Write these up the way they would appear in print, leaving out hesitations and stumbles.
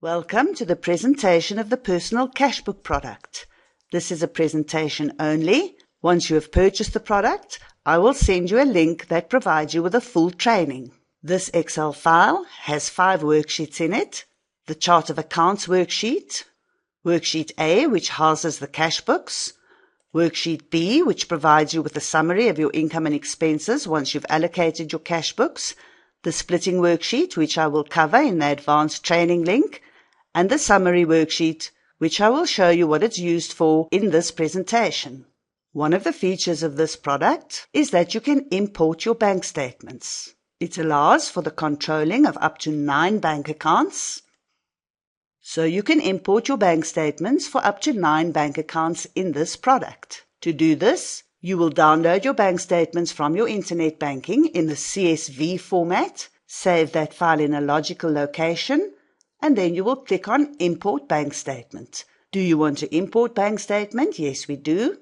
Welcome to the presentation of the personal cashbook product. This is a presentation only. Once you have purchased the product, I will send you a link that provides you with a full training. This Excel file has 5 worksheets in it. The chart of accounts worksheet, worksheet A, which houses the cash books, worksheet B, which provides you with a summary of your income and expenses once you've allocated your cash books, the splitting worksheet, which I will cover in the advanced training link, and the summary worksheet, which I will show you what it's used for in this presentation. One of the features of this product is that you can import your bank statements. It allows for the controlling of up to 9 bank accounts. So you can import your bank statements for up to 9 bank accounts in this product. To do this, you will download your bank statements from your internet banking in the CSV format, save that file in a logical location, and then you will click on Import Bank Statement. Do you want to import bank statement? Yes, we do.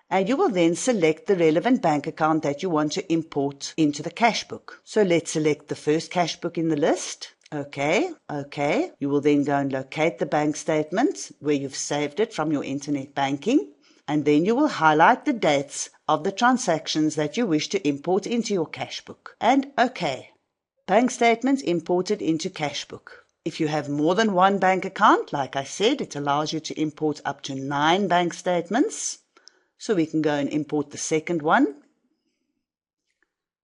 And you will then select the relevant bank account that you want to import into the cash book. So let's select the first cash book in the list. Okay. You will then go and locate the bank statement where you've saved it from your internet banking. And then you will highlight the dates of the transactions that you wish to import into your cash book. And OK. Bank statements imported into cash book. If you have more than one bank account, like I said, it allows you to import up to 9 bank statements. So we can go and import the second one.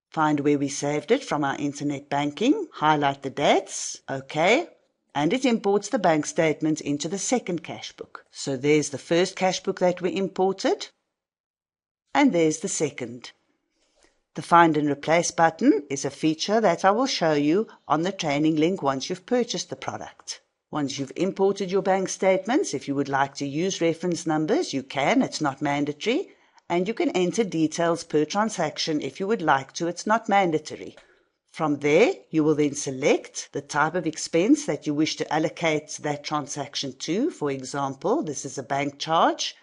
Find where we saved it from our internet banking. Highlight the dates. OK. And it imports the bank statement into the second cash book. So there's the first cash book that we imported. And there's the second. The Find and Replace button is a feature that I will show you on the training link once you've purchased the product. Once you've imported your bank statements, if you would like to use reference numbers, you can. It's not mandatory. And you can enter details per transaction if you would like to. It's not mandatory. From there, you will then select the type of expense that you wish to allocate that transaction to. For example, this is a bank charge,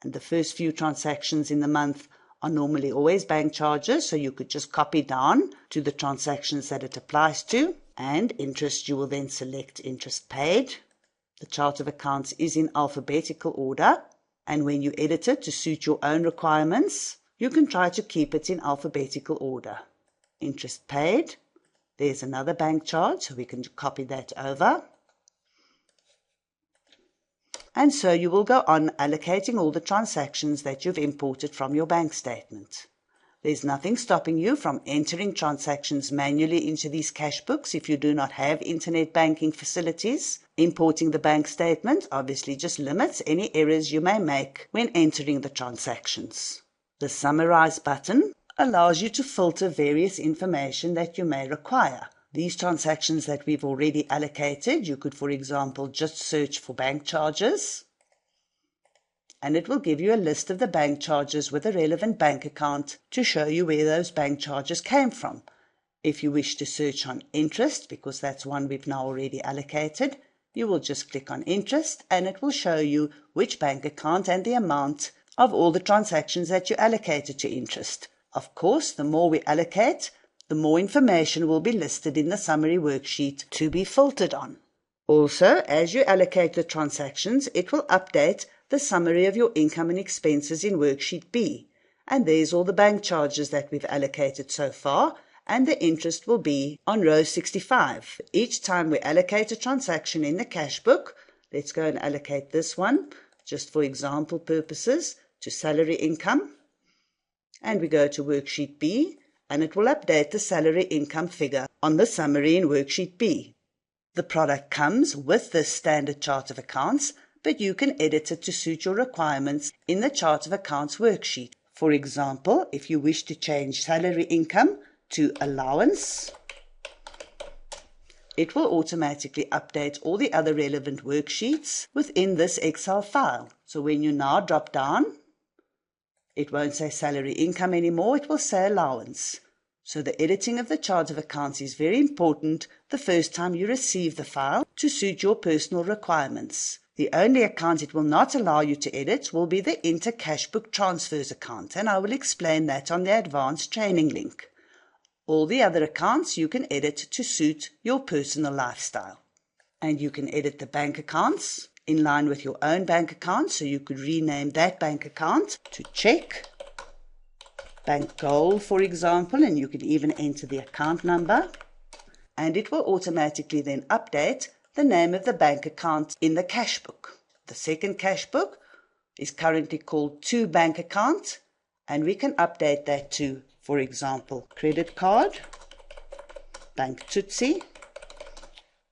and the first few transactions in the month are normally always bank charges, so you could just copy down to the transactions that it applies to. And interest, you will then select interest paid. The chart of accounts is in alphabetical order, and when you edit it to suit your own requirements, you can try to keep it in alphabetical order. Interest paid. There's another bank charge, so we can copy that over. And so you will go on allocating all the transactions that you've imported from your bank statement. There's nothing stopping you from entering transactions manually into these cash books if you do not have internet banking facilities. Importing the bank statement obviously just limits any errors you may make when entering the transactions. The Summarize button allows you to filter various information that you may require. These transactions that we've already allocated, you could, for example, just search for bank charges, and it will give you a list of the bank charges with a relevant bank account to show you where those bank charges came from. If you wish to search on interest, because that's one we've now already allocated, you will just click on interest and it will show you which bank account and the amount of all the transactions that you allocated to interest. Of course, the more we allocate, the more information will be listed in the summary worksheet to be filtered on. Also, as you allocate the transactions, it will update the summary of your income and expenses in worksheet B. And there's all the bank charges that we've allocated so far, and the interest will be on row 65. Each time we allocate a transaction in the cash book, let's go and allocate this one, just for example purposes, to salary income. And we go to worksheet B, and it will update the salary income figure on the summary in worksheet B. The product comes with this standard chart of accounts, but you can edit it to suit your requirements in the chart of accounts worksheet. For example, if you wish to change salary income to allowance, it will automatically update all the other relevant worksheets within this Excel file. So when you now drop down, it won't say salary income anymore, it will say allowance. So the editing of the chart of accounts is very important the first time you receive the file to suit your personal requirements. The only account it will not allow you to edit will be the Inter-Cashbook Transfers account, and I will explain that on the advanced training link. All the other accounts you can edit to suit your personal lifestyle. And you can edit the bank accounts in line with your own bank account, so you could rename that bank account to Check Bank Gold, for example, and you could even enter the account number, and it will automatically then update the name of the bank account in the cash book. The second cash book is currently called To Bank Account, and we can update that to, for example, Credit Card, Bank Tutsi,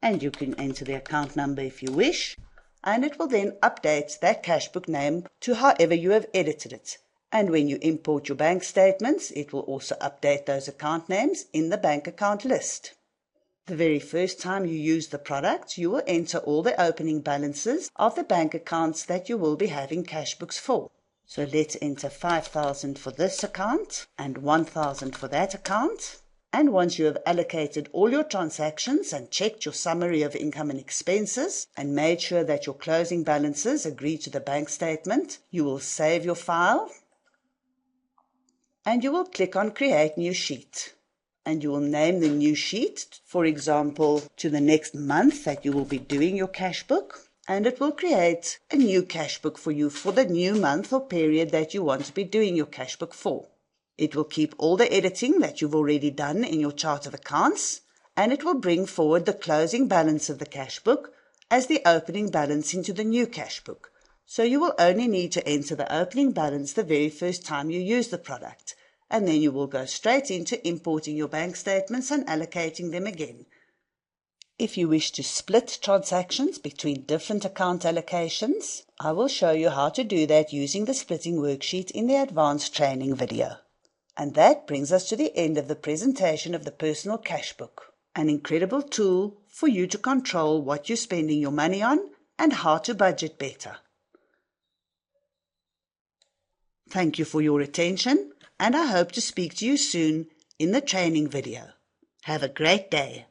and you can enter the account number if you wish, and it will then update that cash book name to however you have edited it. And when you import your bank statements, it will also update those account names in the bank account list. The very first time you use the product, you will enter all the opening balances of the bank accounts that you will be having cash books for. So let's enter 5,000 for this account and 1,000 for that account. And once you have allocated all your transactions and checked your summary of income and expenses and made sure that your closing balances agree to the bank statement, you will save your file and you will click on Create New Sheet. And you will name the new sheet, for example, to the next month that you will be doing your cash book. And it will create a new cash book for you for the new month or period that you want to be doing your cash book for. It will keep all the editing that you've already done in your chart of accounts, and it will bring forward the closing balance of the cash book as the opening balance into the new cash book. So you will only need to enter the opening balance the very first time you use the product, and then you will go straight into importing your bank statements and allocating them again. If you wish to split transactions between different account allocations, I will show you how to do that using the splitting worksheet in the advanced training video. And that brings us to the end of the presentation of the personal cash book, an incredible tool for you to control what you're spending your money on and how to budget better. Thank you for your attention, and I hope to speak to you soon in the training video. Have a great day.